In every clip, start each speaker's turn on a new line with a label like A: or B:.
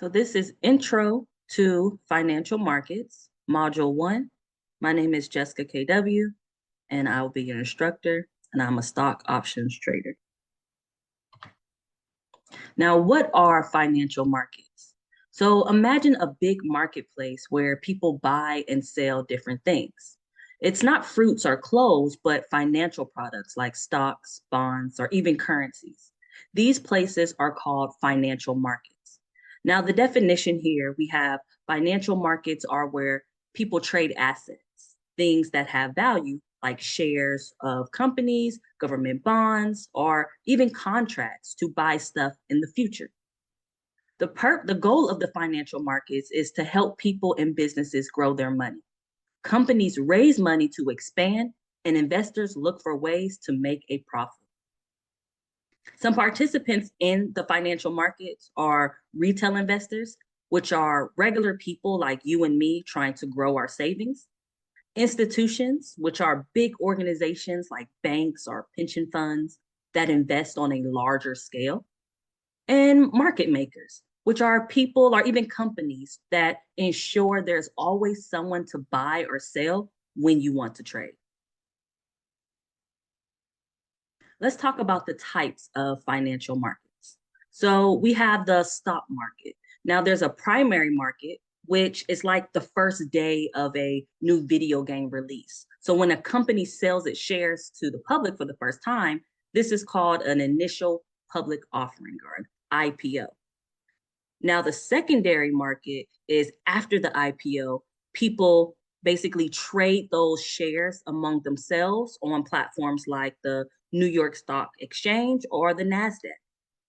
A: So this is Intro to Financial Markets, Module 1. My name is Jessica KW, and I will be your instructor, and I'm a stock options trader. Now, what are financial markets? So imagine a big marketplace where people buy and sell different things. It's not fruits or clothes, but financial products like stocks, bonds, or even currencies. These places are called financial markets. Now, the definition here we have financial markets are where people trade assets, things that have value, like shares of companies, government bonds, or even contracts to buy stuff in the future. The goal of the financial markets is to help people and businesses grow their money. Companies raise money to expand, and investors look for ways to make a profit. Some participants in the financial markets are retail investors, which are regular people like you and me trying to grow our savings. Institutions, which are big organizations like banks or pension funds that invest on a larger scale. And market makers, which are people or even companies that ensure there's always someone to buy or sell when you want to trade. Let's talk about the types of financial markets. So we have the stock market. Now there's a primary market, which is like the first day of a new video game release. So when a company sells its shares to the public for the first time, this is called an initial public offering or an IPO. Now the secondary market is after the IPO, people basically trade those shares among themselves on platforms like the New York Stock Exchange or the NASDAQ.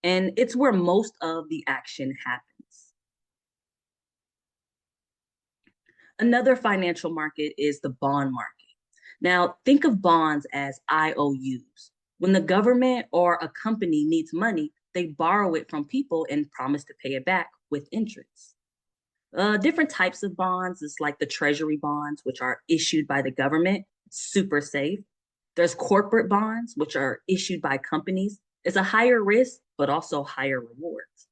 A: And it's where most of the action happens. Another financial market is the bond market. Now, think of bonds as IOUs. When the government or a company needs money, they borrow it from people and promise to pay it back with interest. Different types of bonds is like the treasury bonds, which are issued by the government, super safe. There's corporate bonds, which are issued by companies. It's a higher risk, but also higher rewards.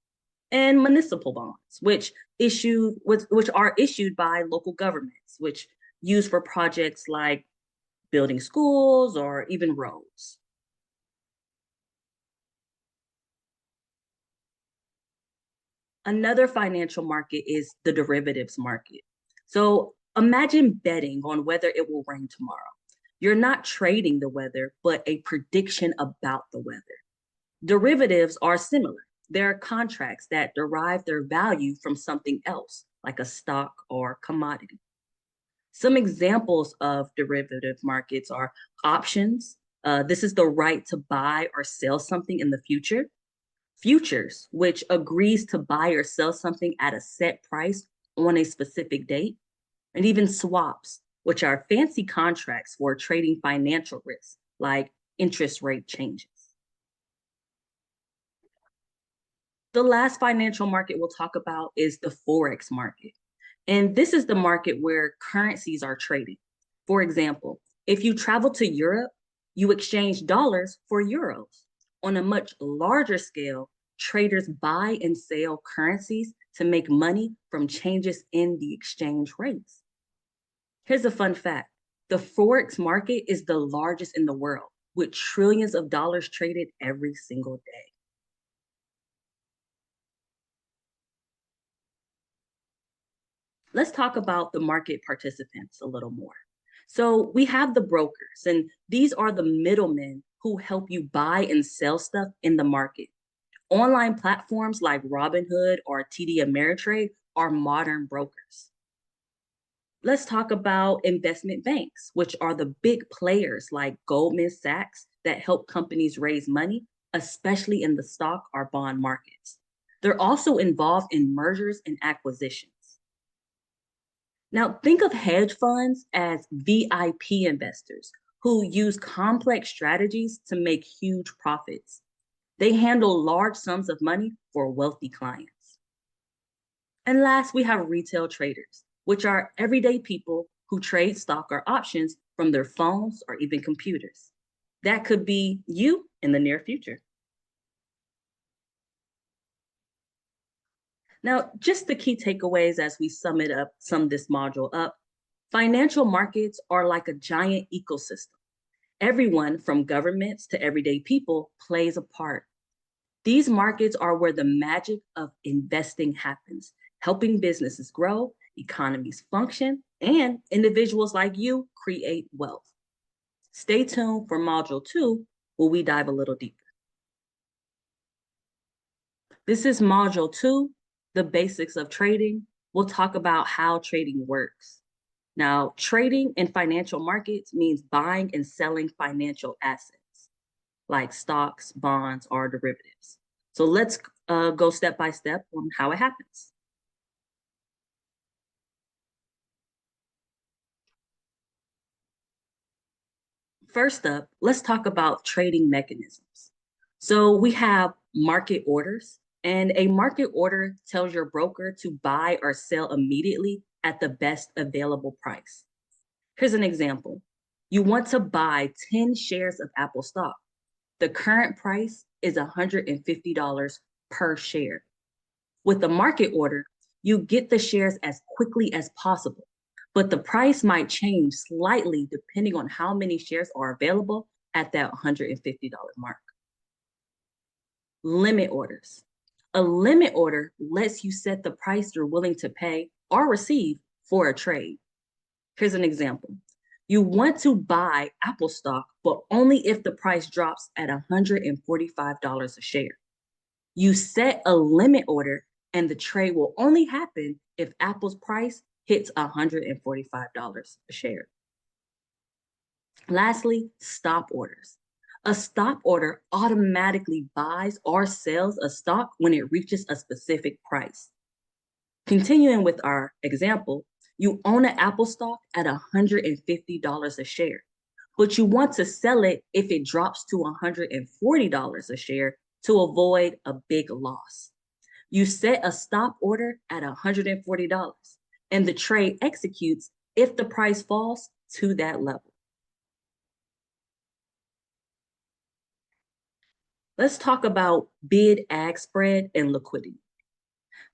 A: And municipal bonds, which are issued by local governments, which used for projects like building schools or even roads. Another financial market is the derivatives market. So imagine betting on whether it will rain tomorrow. You're not trading the weather, but a prediction about the weather. Derivatives are similar. They're contracts that derive their value from something else, like a stock or commodity. Some examples of derivative markets are options. This is the right to buy or sell something in the future. Futures, which agrees to buy or sell something at a set price on a specific date. And even swaps, which are fancy contracts for trading financial risks, like interest rate changes. The last financial market we'll talk about is the Forex market. And this is the market where currencies are traded. For example, if you travel to Europe, you exchange dollars for euros. On a much larger scale, traders buy and sell currencies to make money from changes in the exchange rates. Here's a fun fact. The Forex market is the largest in the world, with trillions of dollars traded every single day. Let's talk about the market participants a little more. So we have the brokers, and these are the middlemen who help you buy and sell stuff in the market. Online platforms like Robinhood or TD Ameritrade are modern brokers. Let's talk about investment banks, which are the big players like Goldman Sachs that help companies raise money, especially in the stock or bond markets. They're also involved in mergers and acquisitions. Now, think of hedge funds as VIP investors who use complex strategies to make huge profits. They handle large sums of money for wealthy clients. And last, we have retail traders, which are everyday people who trade stock or options from their phones or even computers. That could be you in the near future. Now, just the key takeaways as we sum this module up. Financial markets are like a giant ecosystem. Everyone from governments to everyday people plays a part. These markets are where the magic of investing happens, helping businesses grow, economies function, and individuals like you create wealth. Stay tuned for Module 2, where we dive a little deeper. This is Module 2, the basics of trading. We'll talk about how trading works. Now, trading in financial markets means buying and selling financial assets like stocks, bonds, or derivatives. So let's go step by step on how it happens. First up, let's talk about trading mechanisms. So we have market orders, and a market order tells your broker to buy or sell immediately at the best available price. Here's an example. You want to buy 10 shares of Apple stock. The current price is $150 per share. With the market order, you get the shares as quickly as possible, but the price might change slightly depending on how many shares are available at that $150 mark. Limit orders. A limit order lets you set the price you're willing to pay or receive for a trade. Here's an example. You want to buy Apple stock, but only if the price drops at $145 a share. You set a limit order, and the trade will only happen if Apple's price hits $145 a share. Lastly, stop orders. A stop order automatically buys or sells a stock when it reaches a specific price. Continuing with our example, you own an Apple stock at $150 a share, but you want to sell it if it drops to $140 a share to avoid a big loss. You set a stop order at $140, and the trade executes if the price falls to that level. Let's talk about bid-ask spread and liquidity.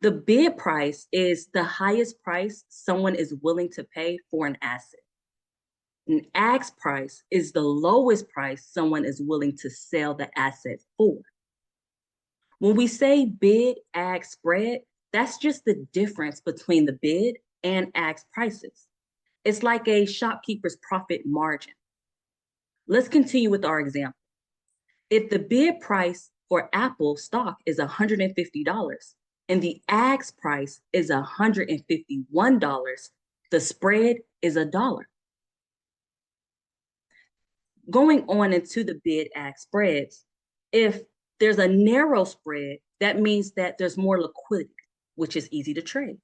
A: The bid price is the highest price someone is willing to pay for an asset. An ask price is the lowest price someone is willing to sell the asset for. When we say bid-ask spread, that's just the difference between the bid and ask prices. It's like a shopkeeper's profit margin. Let's continue with our example. If the bid price for Apple stock is $150 and the ask price is $151, the spread is $1. Going on into the bid-ask spreads, if there's a narrow spread, that means that there's more liquidity, which is easy to trade.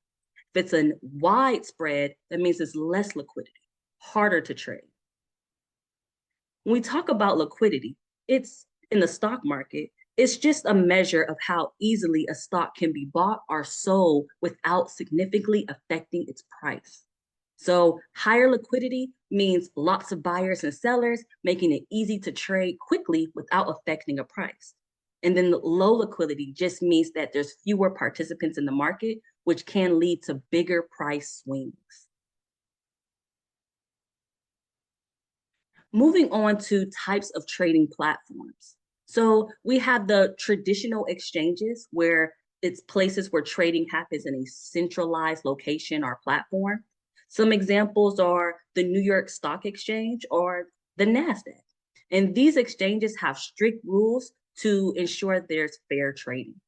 A: If it's a wide spread, that means it's less liquidity, harder to trade. When we talk about liquidity, it's in the stock market, it's just a measure of how easily a stock can be bought or sold without significantly affecting its price. So higher liquidity means lots of buyers and sellers, making it easy to trade quickly without affecting a price. And then the low liquidity just means that there's fewer participants in the market, which can lead to bigger price swings. Moving on to types of trading platforms. So we have the traditional exchanges where it's places where trading happens in a centralized location or platform. Some examples are the New York Stock Exchange or the NASDAQ. And these exchanges have strict rules to ensure there's fair trading.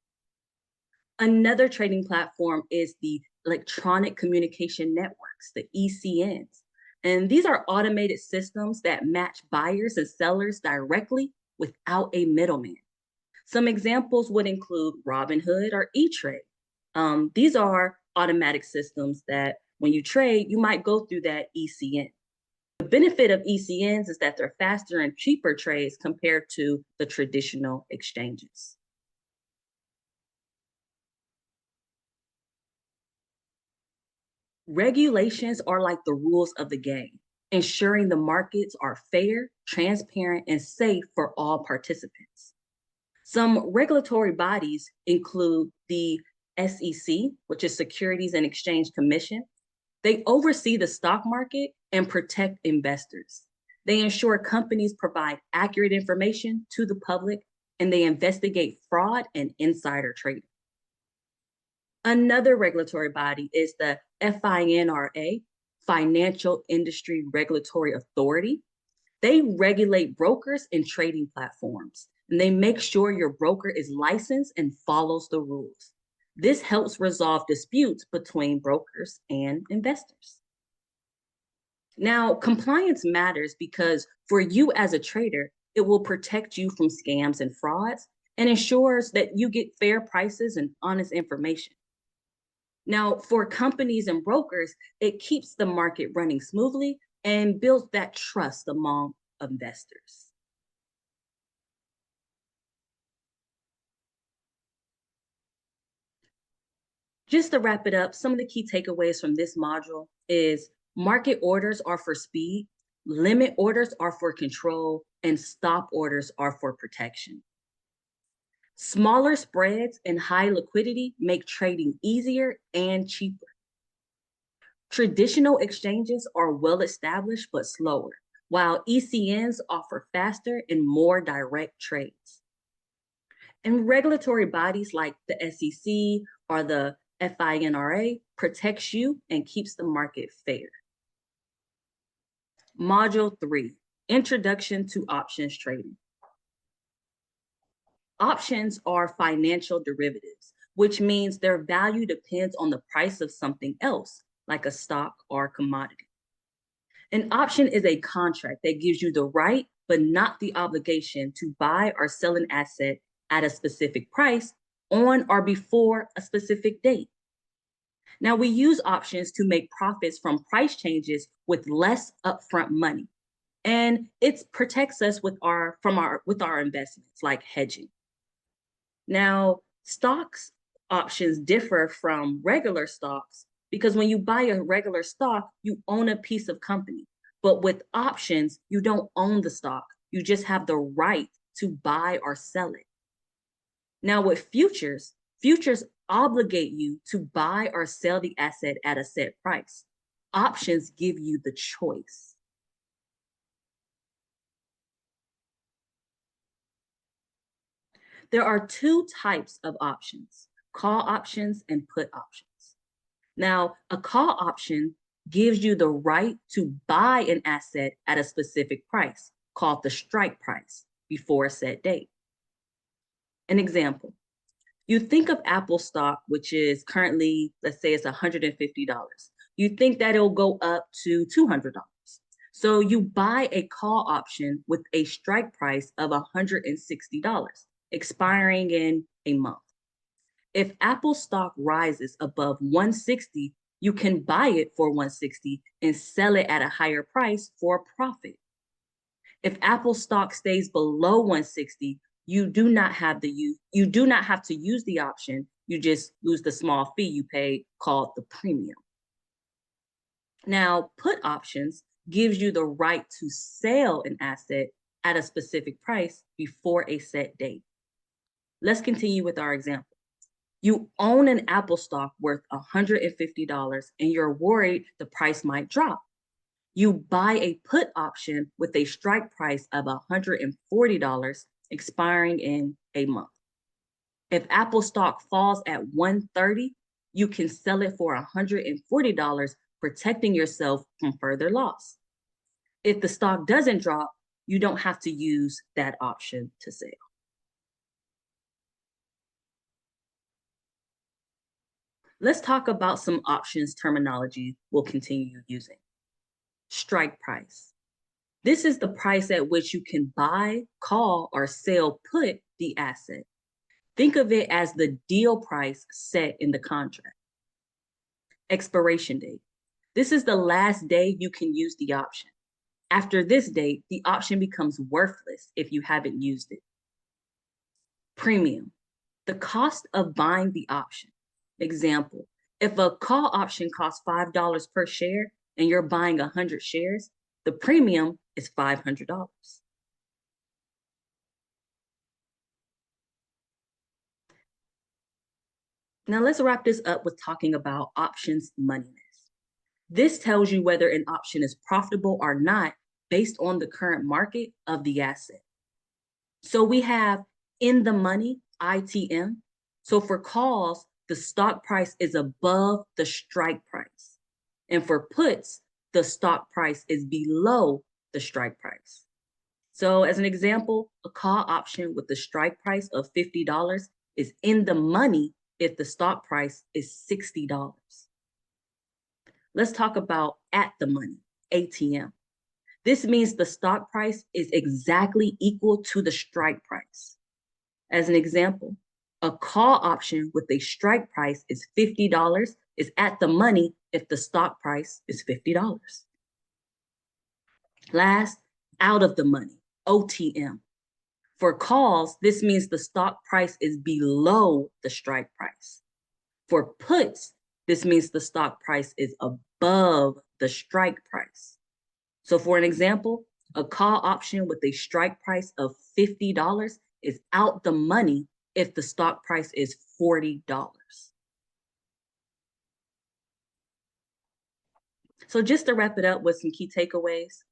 A: Another trading platform is the Electronic Communication Networks, the ECNs. And these are automated systems that match buyers and sellers directly without a middleman. Some examples would include Robinhood or E-Trade. These are automatic systems that when you trade, you might go through that ECN. The benefit of ECNs is that they're faster and cheaper trades compared to the traditional exchanges. Regulations are like the rules of the game, ensuring the markets are fair, transparent, and safe for all participants. Some regulatory bodies include the SEC, which is Securities and Exchange Commission, they oversee the stock market and protect investors. They ensure companies provide accurate information to the public, and they investigate fraud and insider trading. Another regulatory body is the FINRA, Financial Industry Regulatory Authority. They regulate brokers and trading platforms, and they make sure your broker is licensed and follows the rules. This helps resolve disputes between brokers and investors. Now, compliance matters because for you as a trader, it will protect you from scams and frauds and ensures that you get fair prices and honest information. Now, for companies and brokers, it keeps the market running smoothly and builds that trust among investors. Just to wrap it up, some of the key takeaways from this module is market orders are for speed, limit orders are for control, and stop orders are for protection. Smaller spreads and high liquidity make trading easier and cheaper. Traditional exchanges are well established but slower, while ECNs offer faster and more direct trades. And regulatory bodies like the SEC or the FINRA protects you and keeps the market fair. Module 3, Introduction to Options Trading. Options are financial derivatives, which means their value depends on the price of something else, like a stock or commodity. An option is a contract that gives you the right, but not the obligation to buy or sell an asset at a specific price on or before a specific date. Now, we use options to make profits from price changes with less upfront money, and it protects us with our investments, like hedging. Now, stocks options differ from regular stocks because when you buy a regular stock, you own a piece of company. But with options, you don't own the stock. You just have the right to buy or sell it. Now, with futures obligate you to buy or sell the asset at a set price. Options give you the choice. There are two types of options, call options and put options. Now, a call option gives you the right to buy an asset at a specific price, called the strike price, before a set date. An example, you think of Apple stock, which is currently, let's say it's $150. You think that it'll go up to $200. So you buy a call option with a strike price of $160, expiring in a month. If Apple stock rises above 160, you can buy it for 160 and sell it at a higher price for a profit. If Apple stock stays below 160, you do not have to use the option. You just lose the small fee you pay called the premium. Now, put options gives you the right to sell an asset at a specific price before a set date. Let's continue with our example. You own an Apple stock worth $150 and you're worried the price might drop. You buy a put option with a strike price of $140, expiring in a month. If Apple stock falls at 130, you can sell it for $140, protecting yourself from further loss. If the stock doesn't drop, you don't have to use that option to sell. Let's talk about some options terminology we'll continue using. Strike price. This is the price at which you can buy, call, or sell put the asset. Think of it as the deal price set in the contract. Expiration date. This is the last day you can use the option. After this date, the option becomes worthless if you haven't used it. Premium. The cost of buying the option. Example, if a call option costs $5 per share and you're buying 100 shares, the premium is $500. Now let's wrap this up with talking about options moneyness. This tells you whether an option is profitable or not based on the current market of the asset. So we have in the money, ITM. So for calls, the stock price is above the strike price. And for puts, the stock price is below the strike price. So as an example, a call option with the strike price of $50 is in the money if the stock price is $60. Let's talk about at the money, ATM. This means the stock price is exactly equal to the strike price. As an example, a call option with a strike price is $50 is at the money if the stock price is $50. Last, out of the money, OTM. For calls, this means the stock price is below the strike price. For puts, this means the stock price is above the strike price. So for an example, a call option with a strike price of $50 is out the money if the stock price is $40. So just to wrap it up with some key takeaways,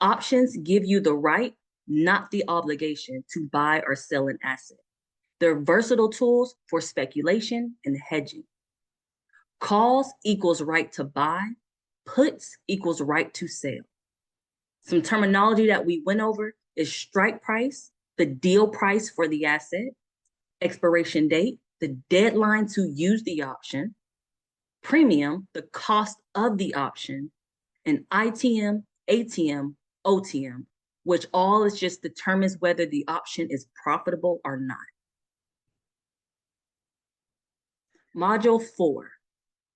A: options give you the right, not the obligation, to buy or sell an asset. They're versatile tools for speculation and hedging. Calls equals right to buy, puts equals right to sell. Some terminology that we went over is strike price, the deal price for the asset, expiration date, the deadline to use the option, premium, the cost of the option, and ITM, ATM, OTM, which all is just determines whether the option is profitable or not. Module 4,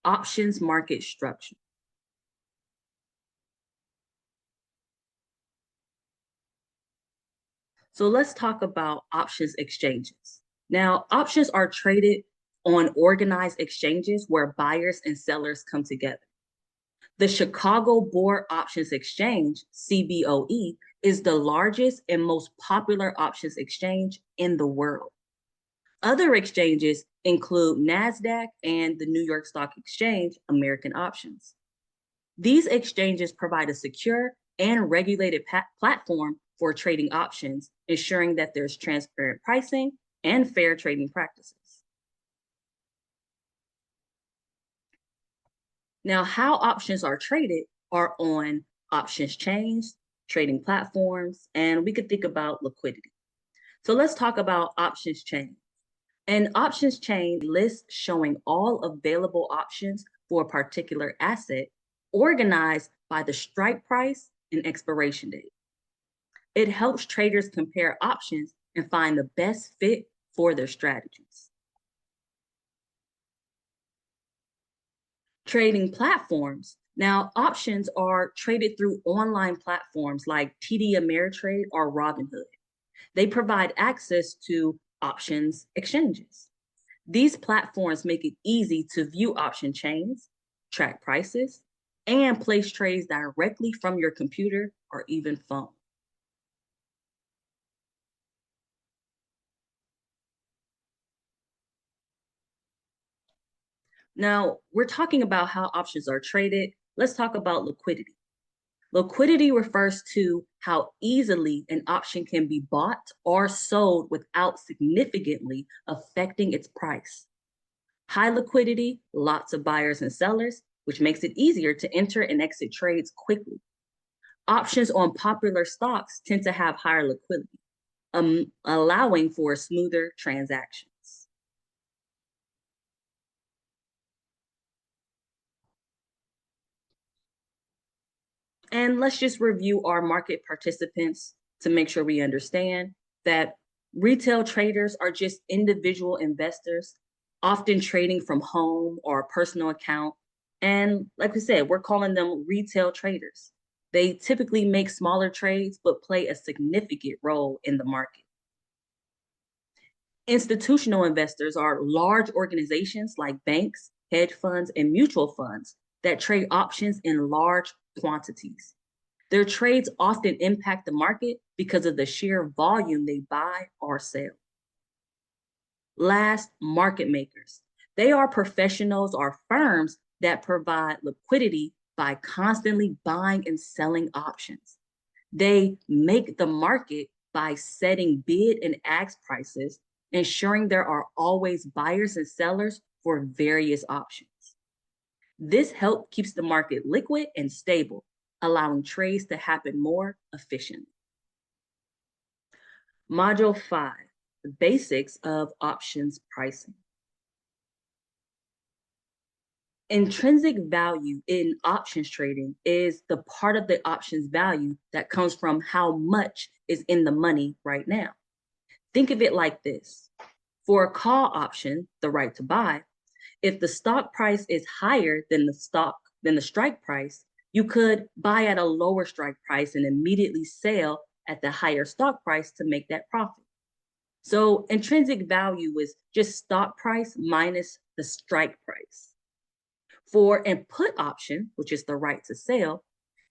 A: options market structure. So let's talk about options exchanges. Now, options are traded on organized exchanges where buyers and sellers come together. The Chicago Board Options Exchange, CBOE, is the largest and most popular options exchange in the world. Other exchanges include NASDAQ and the New York Stock Exchange, American Options. These exchanges provide a secure and regulated platform for trading options, ensuring that there's transparent pricing and fair trading practices. Now, how options are traded are on options chains, trading platforms, and we could think about liquidity. So let's talk about options chain. An options chain lists showing all available options for a particular asset organized by the strike price and expiration date. It helps traders compare options and find the best fit for their strategies. Trading platforms. Now, options are traded through online platforms like TD Ameritrade or Robinhood. They provide access to options exchanges. These platforms make it easy to view option chains, track prices, and place trades directly from your computer or even phone. Now, we're talking about how options are traded. Let's talk about liquidity. Liquidity refers to how easily an option can be bought or sold without significantly affecting its price. High liquidity, lots of buyers and sellers, which makes it easier to enter and exit trades quickly. Options on popular stocks tend to have higher liquidity, allowing for smoother transactions. And let's just review our market participants to make sure we understand that retail traders are just individual investors, often trading from home or a personal account. And like we said, we're calling them retail traders. They typically make smaller trades, but play a significant role in the market. Institutional investors are large organizations like banks, hedge funds, and mutual funds that trade options in large quantities. Their trades often impact the market because of the sheer volume they buy or sell. Last, market makers. They are professionals or firms that provide liquidity by constantly buying and selling options. They make the market by setting bid and ask prices, ensuring there are always buyers and sellers for various options. This help keeps the market liquid and stable, allowing trades to happen more efficiently. Module 5, the basics of options pricing. Intrinsic value in options trading is the part of the options value that comes from how much is in the money right now. Think of it like this. For a call option, the right to buy, if the stock price is higher than the strike price, you could buy at a lower strike price and immediately sell at the higher stock price to make that profit. So intrinsic value is just stock price minus the strike price. For a put option, which is the right to sell,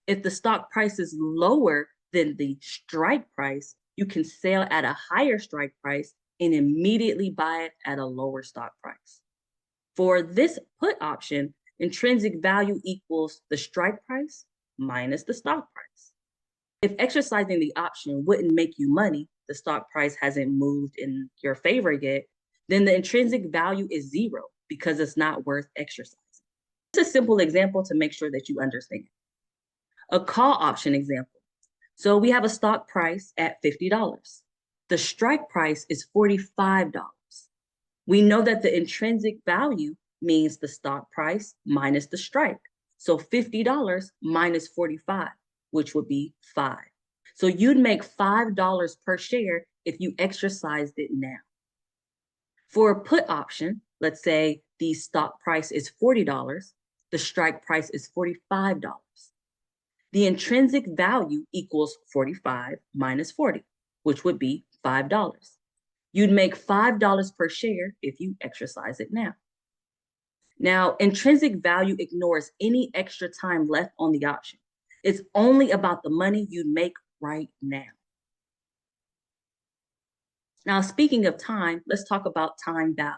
A: if the stock price is lower than the strike price, you can sell at a higher strike price and immediately buy it at a lower stock price. For this put option, intrinsic value equals the strike price minus the stock price. If exercising the option wouldn't make you money, the stock price hasn't moved in your favor yet, then the intrinsic value is zero because it's not worth exercising. It's a simple example to make sure that you understand. A call option example. So we have a stock price at $50. The strike price is $45. We know that the intrinsic value means the stock price minus the strike. So $50 minus 45, which would be 5. So you'd make $5 per share if you exercised it now. For a put option, let's say the stock price is $40, the strike price is $45. The intrinsic value equals 45 minus 40, which would be $5. You'd make $5 per share if you exercise it now. Now, intrinsic value ignores any extra time left on the option. It's only about the money you make right now. Now, speaking of time, let's talk about time value.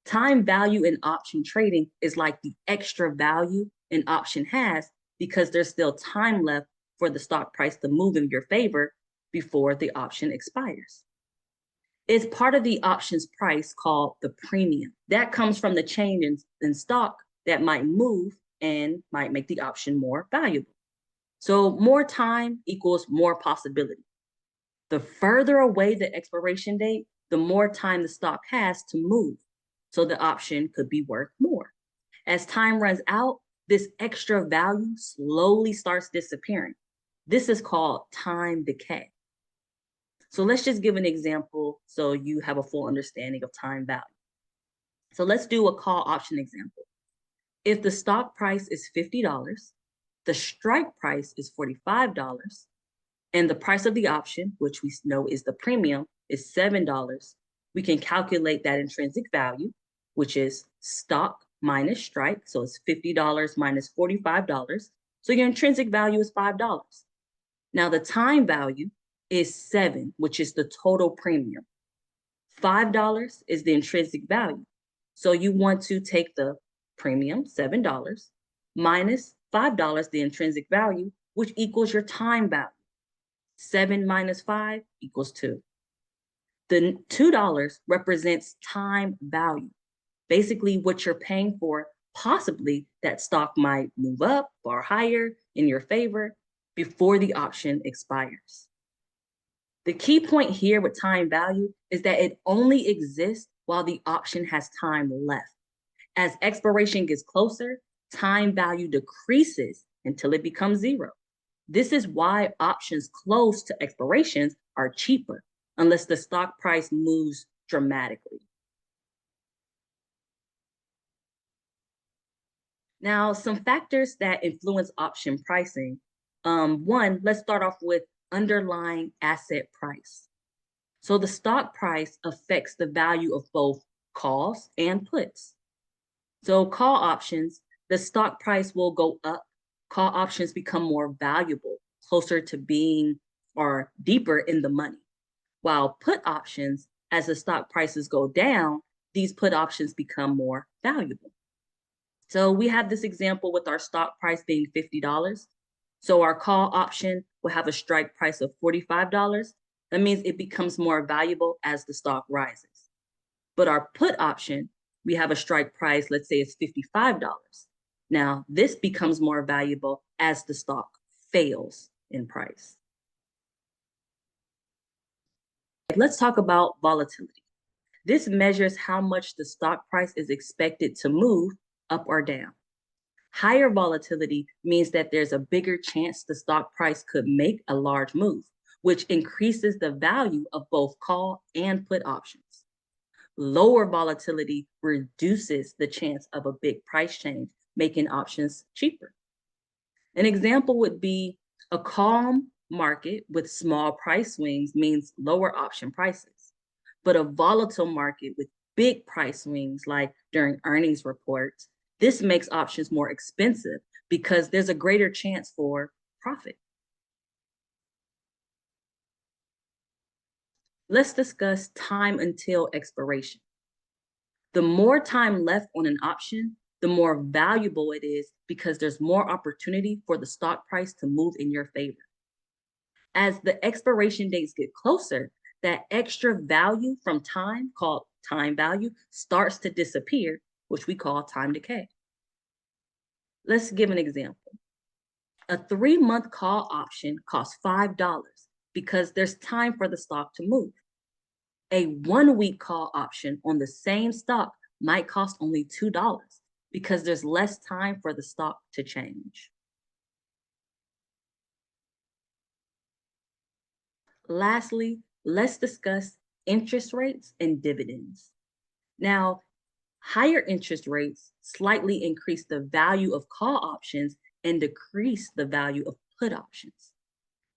A: Time value in option trading is like the extra value an option has because there's still time left for the stock price to move in your favor before the option expires. It's part of the option's price called the premium. That comes from the change in stock that might move and might make the option more valuable. So more time equals more possibility. The further away the expiration date, the more time the stock has to move. So the option could be worth more. As time runs out, this extra value slowly starts disappearing. This is called time decay. So let's just give an example so you have a full understanding of time value. So let's do a call option example. If the stock price is $50, the strike price is $45, and the price of the option, which we know is the premium, is $7, we can calculate that intrinsic value, which is stock minus strike. So it's $50 minus $45. So your intrinsic value is $5. Now the time value is 7, which is the total premium. $5 is the intrinsic value. So you want to take the premium, $7, minus $5, the intrinsic value, which equals your time value. 7 minus 5 equals 2. The $2 represents time value, basically what you're paying for, possibly that stock might move up or higher in your favor before the option expires. The key point here with time value is that it only exists while the option has time left. As expiration gets closer, time value decreases until it becomes zero. This is why options close to expirations are cheaper unless the stock price moves dramatically. Now, some factors that influence option pricing. One, let's start off with underlying asset price. So the stock price affects the value of both calls and puts. So call options, the stock price will go up. Call options become more valuable, closer to being or deeper in the money. While put options, as the stock prices go down, these put options become more valuable. So we have this example with our stock price being $50. So our call option will have a strike price of $45. That means it becomes more valuable as the stock rises. But our put option, we have a strike price, let's say it's $55. Now, this becomes more valuable as the stock fails in price. Let's talk about volatility. This measures how much the stock price is expected to move up or down. Higher volatility means that there's a bigger chance the stock price could make a large move, which increases the value of both call and put options. Lower volatility reduces the chance of a big price change, making options cheaper. An example would be a calm market with small price swings means lower option prices, but a volatile market with big price swings, like during earnings reports, this makes options more expensive because there's a greater chance for profit. Let's discuss time until expiration. The more time left on an option, the more valuable it is because there's more opportunity for the stock price to move in your favor. As the expiration dates get closer, that extra value from time, called time value, starts to disappear, which we call time decay. Let's give an example. A 3-month call option costs $5 because there's time for the stock to move. A 1-week call option on the same stock might cost only $2 because there's less time for the stock to change. Lastly, let's discuss interest rates and dividends. Now, higher interest rates slightly increase the value of call options and decrease the value of put options.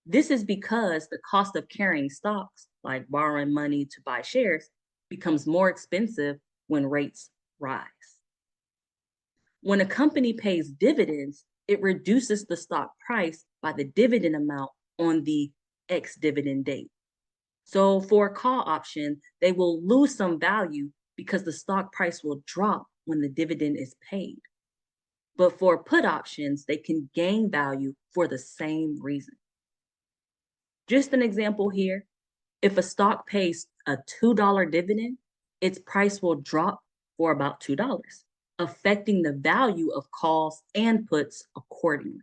A: This is because the cost of carrying stocks, like borrowing money to buy shares, becomes more expensive when rates rise. When a company pays dividends, it reduces the stock price by the dividend amount on the ex-dividend date. So for a call option, they will lose some value because the stock price will drop when the dividend is paid. But for put options, they can gain value for the same reason. Just an example here, if a stock pays a $2 dividend, its price will drop for about $2, affecting the value of calls and puts accordingly.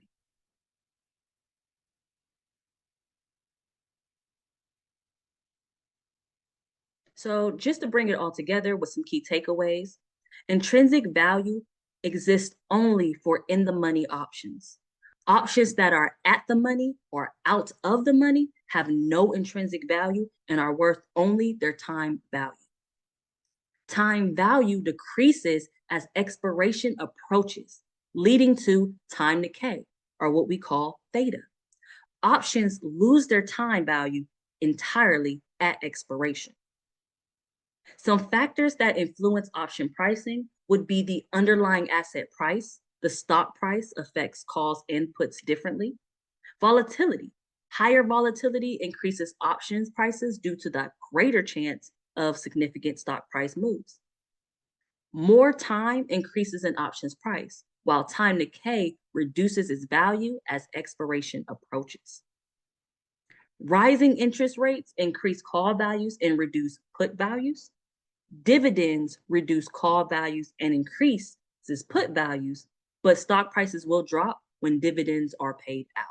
A: So just to bring it all together with some key takeaways, intrinsic value exists only for in the money options. Options that are at the money or out of the money have no intrinsic value and are worth only their time value. Time value decreases as expiration approaches, leading to time decay, or what we call theta. Options lose their time value entirely at expiration. Some factors that influence option pricing would be the underlying asset price. The stock price affects calls and puts differently. Volatility. Higher volatility increases options prices due to the greater chance of significant stock price moves. More time increases an options price, while time decay reduces its value as expiration approaches. Rising interest rates increase call values and reduce put values. Dividends reduce call values and increases put values, but stock prices will drop when dividends are paid out.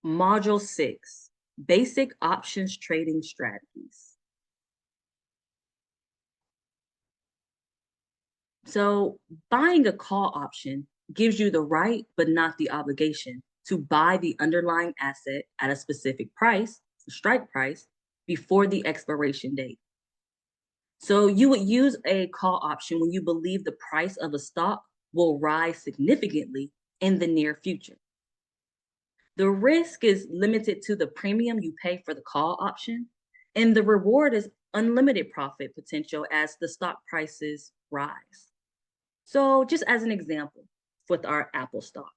A: Module 6, Basic Options Trading Strategies. So buying a call option gives you the right, but not the obligation, to buy the underlying asset at a specific price, the strike price, before the expiration date. So you would use a call option when you believe the price of a stock will rise significantly in the near future. The risk is limited to the premium you pay for the call option, and the reward is unlimited profit potential as the stock prices rise. So just as an example, with our Apple stock,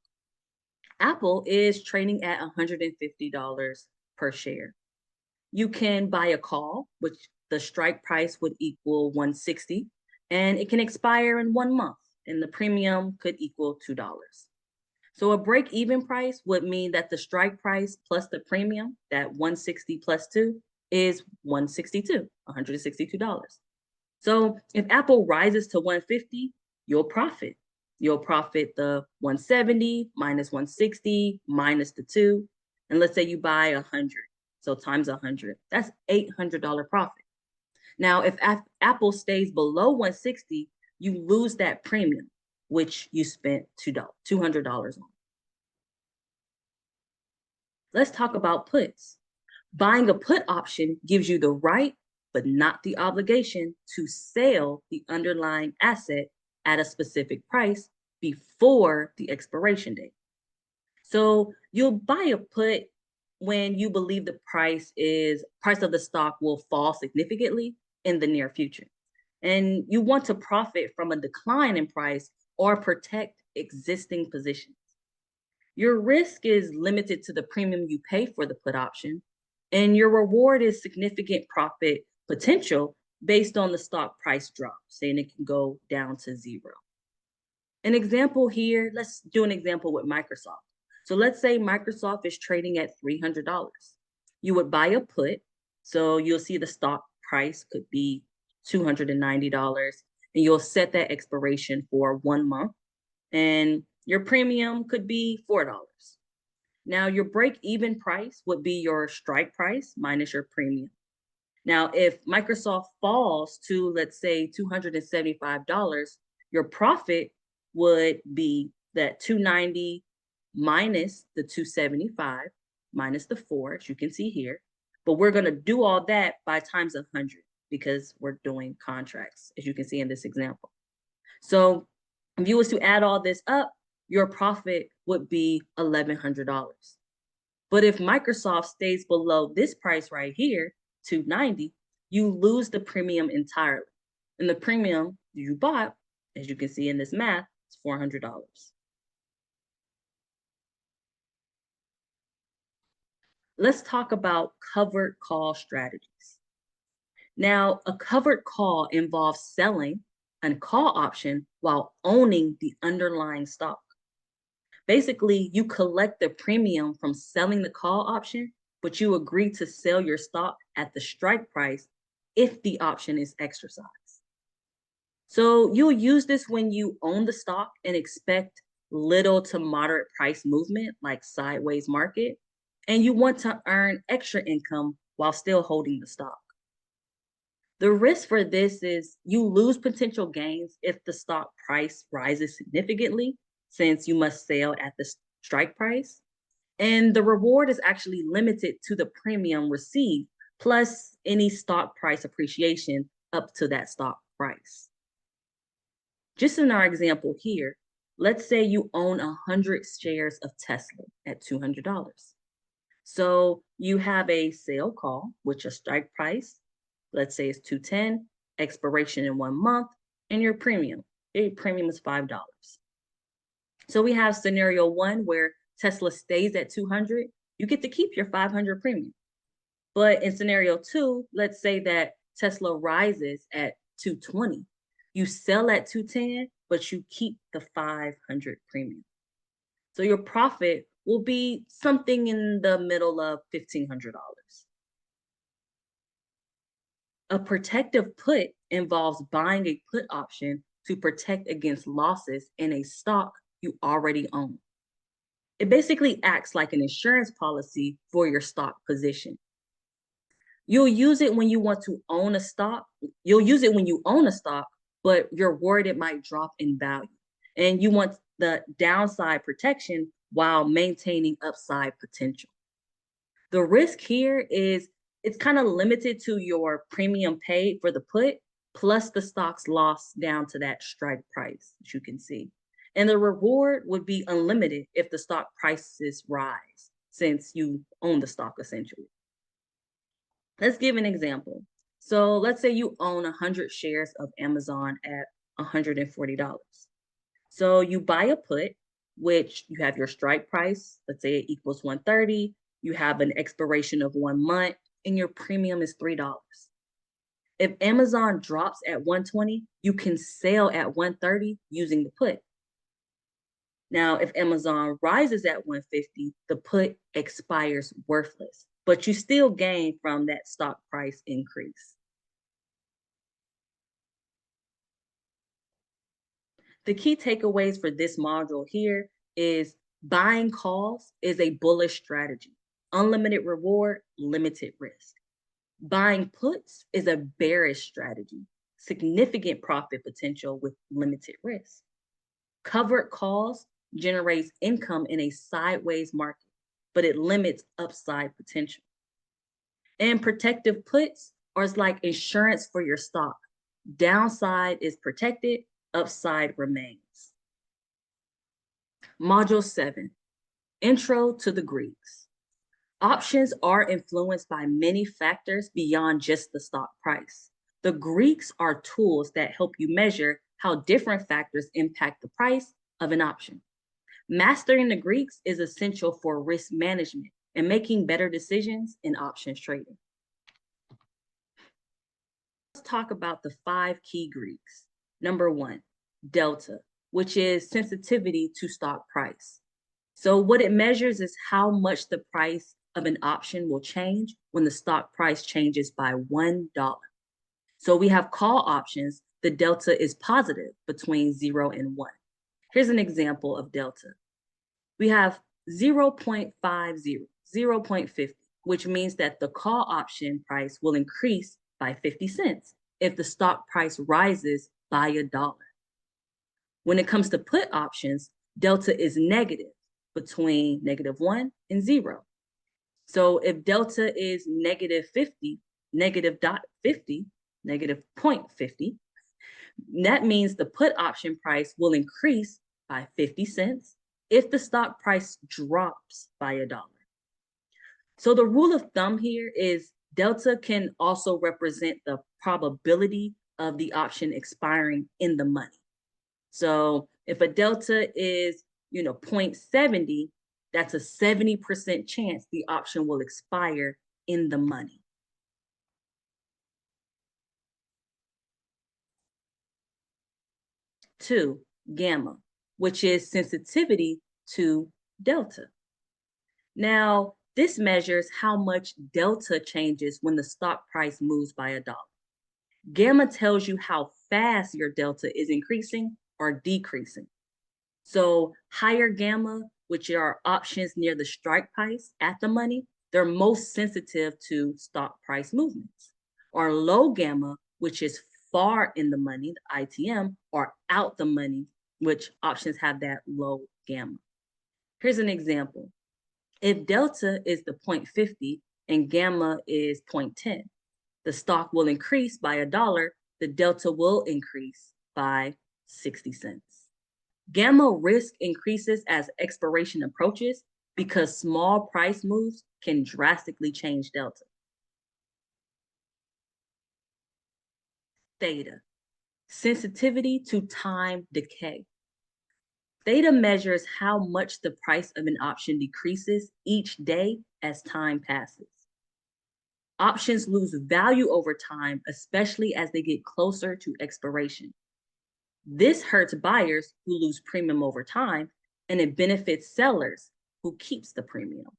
A: Apple is trading at $150 per share. You can buy a call, which the strike price would equal 160, and it can expire in 1 month, and the premium could equal $2. So a break even price would mean that the strike price plus the premium, that 160 plus 2, is 162, $162. So if Apple rises to 150, you'll profit. You'll profit the 170 minus 160 minus the 2. And let's say you buy 100. So times 100, that's $800 profit. Now, if Apple stays below 160, you lose that premium, which you spent $200 on. Let's talk about puts. Buying a put option gives you the right, but not the obligation to sell the underlying asset at a specific price before the expiration date. So you'll buy a put when you believe the price of the stock will fall significantly in the near future. And you want to profit from a decline in price or protect existing positions. Your risk is limited to the premium you pay for the put option, and your reward is significant profit potential based on the stock price drop, saying it can go down to zero. An example here, let's do an example with Microsoft. So let's say Microsoft is trading at $300. You would buy a put, so you'll see the stock price could be $290, and you'll set that expiration for 1 month, and your premium could be $4. Now, your break even price would be your strike price minus your premium. Now, if Microsoft falls to, let's say, $275, your profit would be that 290 minus the 275 minus the 4, as you can see here. But we're going to do all that by times 100 because we're doing contracts, as you can see in this example. So if you was to add all this up, your profit would be $1,100. But if Microsoft stays below this price right here, 290, you lose the premium entirely. And the premium you bought, as you can see in this math, is $400. Let's talk about covered call strategies. Now, a covered call involves selling a call option while owning the underlying stock. Basically, you collect the premium from selling the call option, but you agree to sell your stock at the strike price if the option is exercised. So you'll use this when you own the stock and expect little to moderate price movement like sideways market, and you want to earn extra income while still holding the stock. The risk for this is you lose potential gains if the stock price rises significantly, since you must sell at the strike price. And the reward is actually limited to the premium received, plus any stock price appreciation up to that stock price. Just in our example here, let's say you own 100 shares of Tesla at $200. So you have a sale call, which a strike price, let's say it's 210, expiration in 1 month, and your premium. Your premium is $5. So we have scenario 1 where Tesla stays at 200, you get to keep your 500 premium. But in scenario 2, let's say that Tesla rises at 220. You sell at 210, but you keep the 500 premium. So your profit will be something in the middle of $1,500. A protective put involves buying a put option to protect against losses in a stock you already own. It basically acts like an insurance policy for your stock position. You'll use it when you want to own a stock. You'll use it when you own a stock, but you're worried it might drop in value. And you want the downside protection while maintaining upside potential. The risk here is it's kind of limited to your premium paid for the put, plus the stock's loss down to that strike price, as you can see. And the reward would be unlimited if the stock prices rise, since you own the stock essentially. Let's give an example. So let's say you own 100 shares of Amazon at $140. So you buy a put, which you have your strike price, let's say it equals 130. You have an expiration of 1 month, and your premium is $3. If Amazon drops at 120, you can sell at 130 using the put. Now, if Amazon rises at 150, the put expires worthless, but you still gain from that stock price increase. The key takeaways for this module here is buying calls is a bullish strategy. Unlimited reward, limited risk. Buying puts is a bearish strategy. Significant profit potential with limited risk. Covered calls generates income in a sideways market, but it limits upside potential. And protective puts are like insurance for your stock. Downside is protected, upside remains. Module 7, Intro to the Greeks. Options are influenced by many factors beyond just the stock price. The Greeks are tools that help you measure how different factors impact the price of an option. Mastering the Greeks is essential for risk management and making better decisions in options trading. Let's talk about the 5 key Greeks. Number 1, delta, which is sensitivity to stock price. So what it measures is how much the price of an option will change when the stock price changes by $1. So we have call options. The delta is positive between 0 and 1. Here's an example of delta. We have 0.50, 0.50, which means that the call option price will increase by 50 cents if the stock price rises by $1. When it comes to put options, delta is negative between -1 and 0. So if delta is -50, -0.50, -0.50, that means the put option price will increase by 50 cents if the stock price drops by $1. So the rule of thumb here is delta can also represent the probability of the option expiring in the money. So if a delta is, 0.70, that's a 70% chance the option will expire in the money. Two, gamma, which is sensitivity to delta. Now, this measures how much delta changes when the stock price moves by $1. Gamma tells you how fast your delta is increasing or decreasing. So higher gamma, which are options near the strike price at the money, they're most sensitive to stock price movements. Or low gamma, which is far in the money, the ITM, or out the money, which options have that low gamma. Here's an example. If delta is the 0.50 and gamma is 0.10, the stock will increase by $1, the delta will increase by 60 cents. Gamma risk increases as expiration approaches because small price moves can drastically change delta. Theta, sensitivity to time decay. Theta measures how much the price of an option decreases each day as time passes. Options lose value over time, especially as they get closer to expiration. This hurts buyers who lose premium over time, and it benefits sellers who keeps the premium.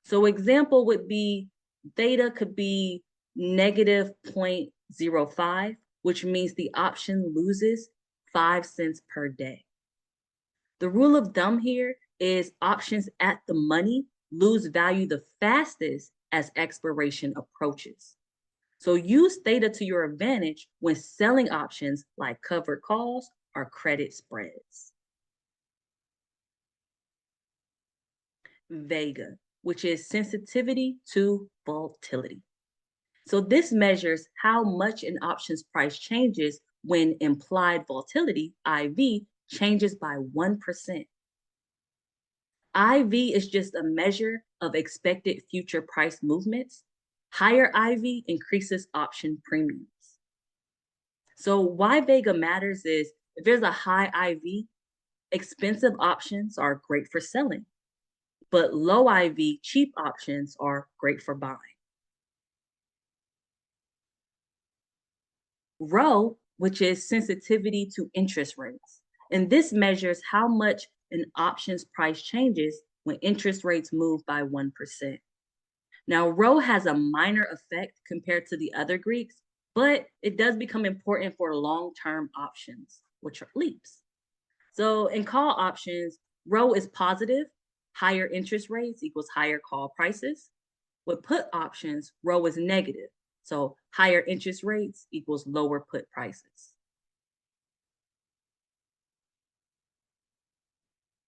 A: So example would be theta could be -0.05, which means the option loses 5 cents per day. The rule of thumb here is options at the money lose value the fastest as expiration approaches. So use theta to your advantage when selling options like covered calls or credit spreads. Vega, which is sensitivity to volatility. So this measures how much an option's price changes when implied volatility, IV, changes by 1%. IV is just a measure of expected future price movements. Higher IV increases option premiums. So why Vega matters is if there's a high IV, expensive options are great for selling, but low IV, cheap options are great for buying. Rho, which is sensitivity to interest rates. And this measures how much an option's price changes when interest rates move by 1%. Now, rho has a minor effect compared to the other Greeks, but it does become important for long-term options, which are leaps. So in call options, rho is positive, higher interest rates equals higher call prices. With put options, rho is negative, so higher interest rates equals lower put prices.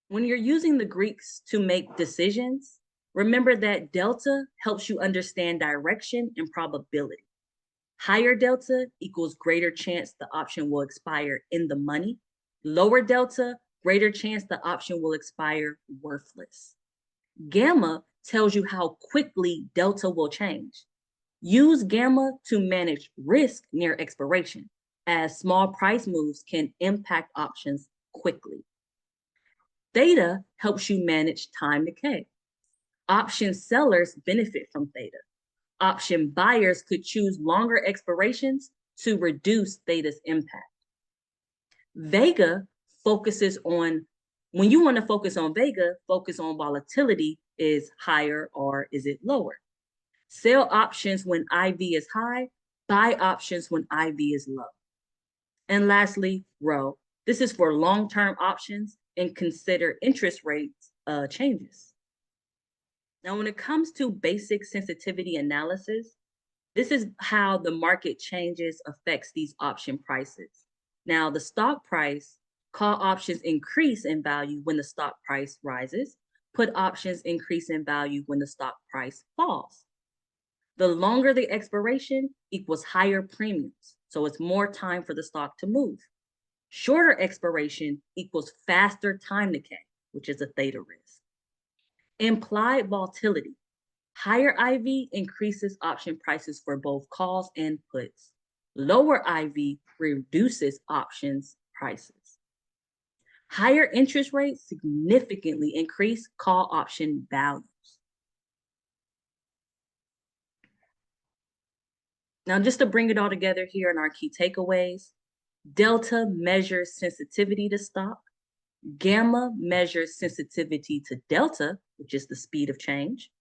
A: When you're using the Greeks to make decisions, remember that delta helps you understand direction and probability. Higher delta equals greater chance the option will expire in the money. Lower delta, greater chance the option will expire worthless. Gamma tells you how quickly delta will change. Use gamma to manage risk near expiration, as small price moves can impact options quickly. Theta helps you manage time decay. Option sellers benefit from theta. Option buyers could choose longer expirations to reduce theta's impact. Vega focuses on, when you want to focus on Vega, focus on volatility is higher or is it lower. Sell options when IV is high, buy options when IV is low. And lastly, Rho. This is for long-term options and consider interest rates changes. Now, when it comes to basic sensitivity analysis, this is how the market changes affects these option prices. Now, the stock price, call options increase in value when the stock price rises. Put options increase in value when the stock price falls. The longer the expiration equals higher premiums, so it's more time for the stock to move. Shorter expiration equals faster time decay, which is a theta risk. Implied volatility. Higher IV increases option prices for both calls and puts. Lower IV reduces options prices. Higher interest rates significantly increase call option values. Now, just to bring it all together here in our key takeaways, delta measures sensitivity to stock. Gamma measures sensitivity to delta, which is the speed of change.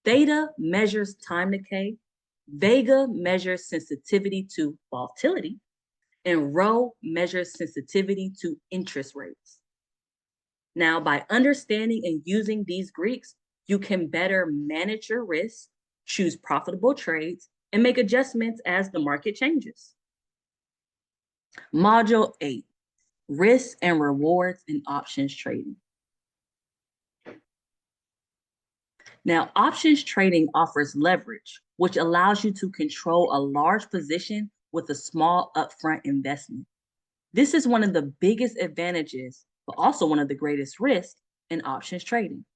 A: Theta measures time decay. Vega measures sensitivity to volatility. And Rho measures sensitivity to interest rates. Now, by understanding and using these Greeks, you can better manage your risk, choose profitable trades, and make adjustments as the market changes. Module 8, Risks and Rewards in Options Trading. Now, options trading offers leverage, which allows you to control a large position with a small upfront investment. This is one of the biggest advantages, but also one of the greatest risks in options trading.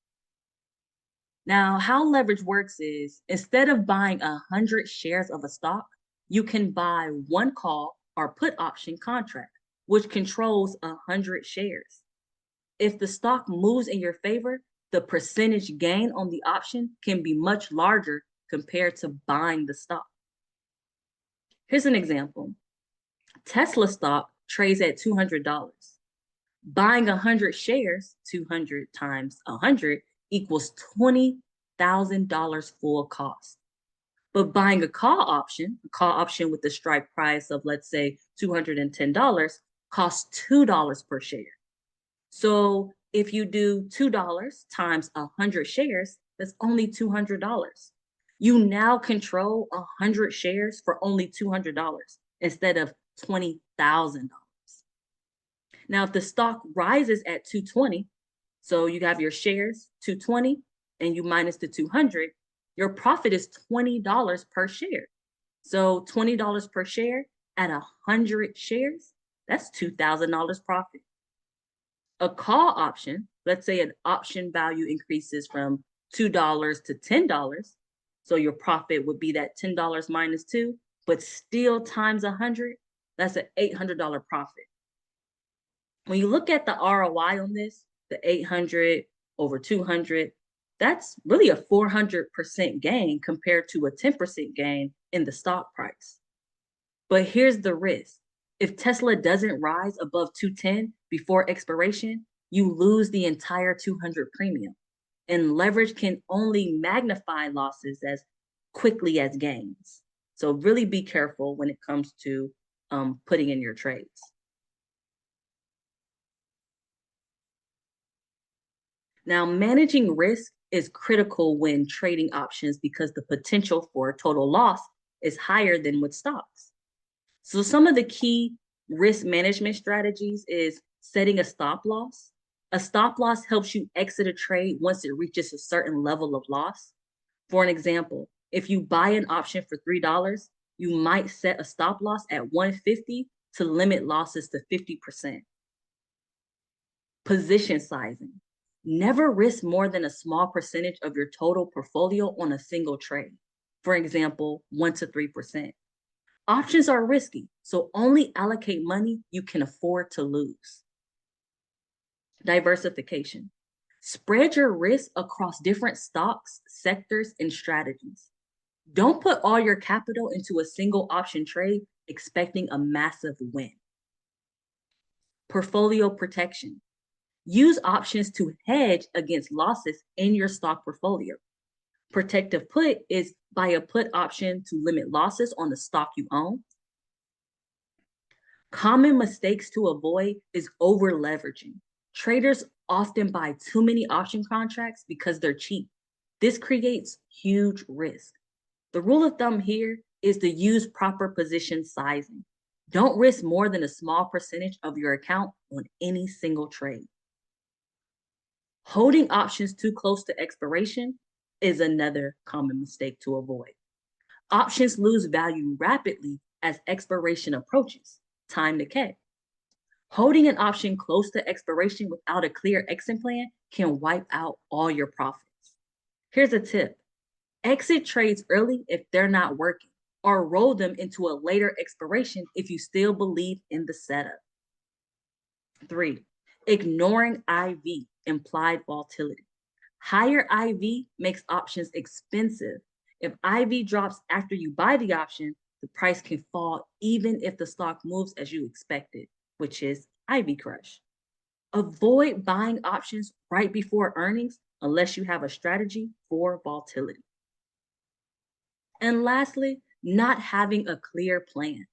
A: Now, how leverage works is instead of buying 100 shares of a stock, you can buy one call or put option contract, which controls 100 shares. If the stock moves in your favor, the percentage gain on the option can be much larger compared to buying the stock. Here's an example. Tesla stock trades at $200. Buying 100 shares, 200 times 100, equals $20,000 full cost. But buying a call option with the strike price of, let's say, $210, costs $2 per share. So if you do $2 times 100 shares, that's only $200. You now control 100 shares for only $200 instead of $20,000. Now, if the stock rises at 220, so you have your shares 220 and you minus the 200, your profit is $20 per share. So $20 per share at 100 shares, that's $2,000 profit. A call option, let's say an option value increases from $2 to $10, so your profit would be that $10 minus 2, but still times 100, that's an $800 profit. When you look at the ROI on this, the 800 over 200, that's really a 400% gain compared to a 10% gain in the stock price. But here's the risk. If Tesla doesn't rise above 210 before expiration, you lose the entire 200 premium. And leverage can only magnify losses as quickly as gains. So really be careful when it comes to putting in your trades. Now, managing risk is critical when trading options because the potential for total loss is higher than with stocks. So some of the key risk management strategies is setting a stop loss. A stop loss helps you exit a trade once it reaches a certain level of loss. For an example, if you buy an option for $3, you might set a stop loss at 150 to limit losses to 50%. Position sizing. Never risk more than a small percentage of your total portfolio on a single trade. For example, 1 to 3%. Options are risky, so only allocate money you can afford to lose. Diversification. Spread your risk across different stocks, sectors, and strategies. Don't put all your capital into a single option trade expecting a massive win. Portfolio protection. Use options to hedge against losses in your stock portfolio. Protective put is buy a put option to limit losses on the stock you own. Common mistakes to avoid is over leveraging. Traders often buy too many option contracts because they're cheap. This creates huge risk. The rule of thumb here is to use proper position sizing. Don't risk more than a small percentage of your account on any single trade. Holding options too close to expiration is another common mistake to avoid. Options lose value rapidly as expiration approaches. Time to catch. Holding an option close to expiration without a clear exit plan can wipe out all your profits. Here's a tip. Exit trades early if they're not working, or roll them into a later expiration if you still believe in the setup. 3. Ignoring IV, implied volatility. Higher IV makes options expensive. If IV drops after you buy the option, the price can fall even if the stock moves as you expected, which is IV crush. Avoid buying options right before earnings unless you have a strategy for volatility. And lastly, not having a clear plan.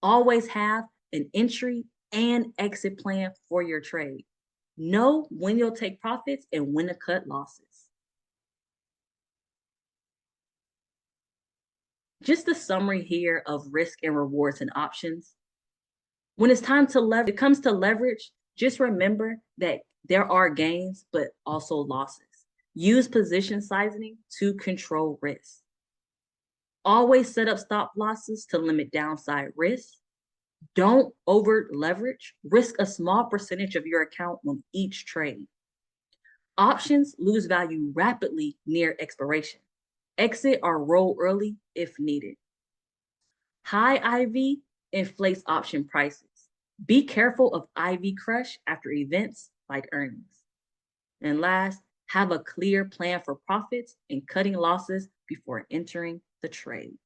A: Always have an entry and exit plan for your trade. Know when you'll take profits and when to cut losses. Just a summary here of risk and rewards and options. When it's time to leverage, it comes to leverage, just remember that there are gains, but also losses. Use position sizing to control risk. Always set up stop losses to limit downside risk. Don't over leverage. Risk a small percentage of your account on each trade. Options lose value rapidly near expiration. Exit or roll early if needed. High IV inflates option prices. Be careful of IV crush after events like earnings. And last, have a clear plan for profits and cutting losses before entering the trade.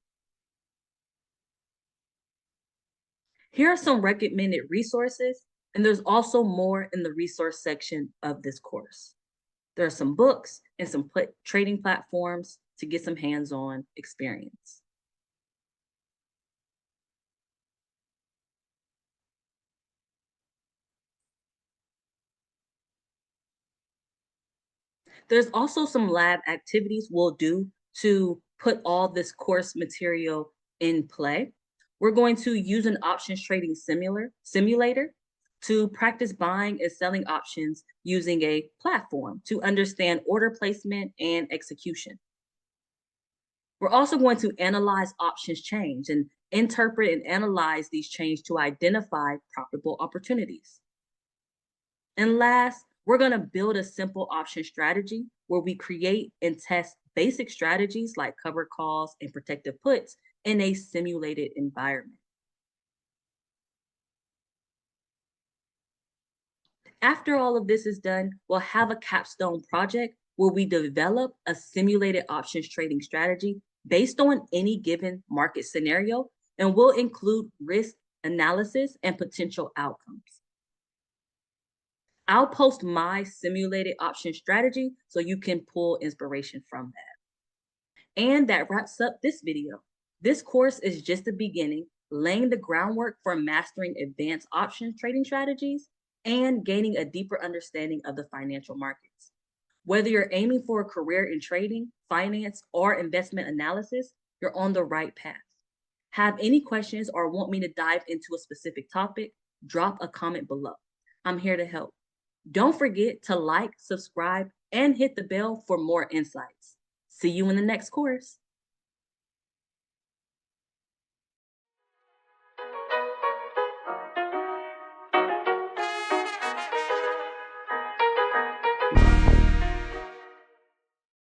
A: Here are some recommended resources, and there's also more in the resource section of this course. There are some books and some trading platforms to get some hands-on experience. There's also some lab activities we'll do to put all this course material in play. We're going to use an options trading simulator to practice buying and selling options using a platform to understand order placement and execution. We're also going to analyze options change and interpret and analyze these changes to identify profitable opportunities. And last, we're going to build a simple option strategy where we create and test basic strategies like covered calls and protective puts in a simulated environment. After all of this is done, we'll have a capstone project where we develop a simulated options trading strategy based on any given market scenario and we'll include risk analysis and potential outcomes. I'll post my simulated option strategy so you can pull inspiration from that. And that wraps up this video. This course is just the beginning, laying the groundwork for mastering advanced options trading strategies and gaining a deeper understanding of the financial markets. Whether you're aiming for a career in trading, finance, or investment analysis, you're on the right path. Have any questions or want me to dive into a specific topic? Drop a comment below. I'm here to help. Don't forget to like, subscribe, and hit the bell for more insights. See you in the next course.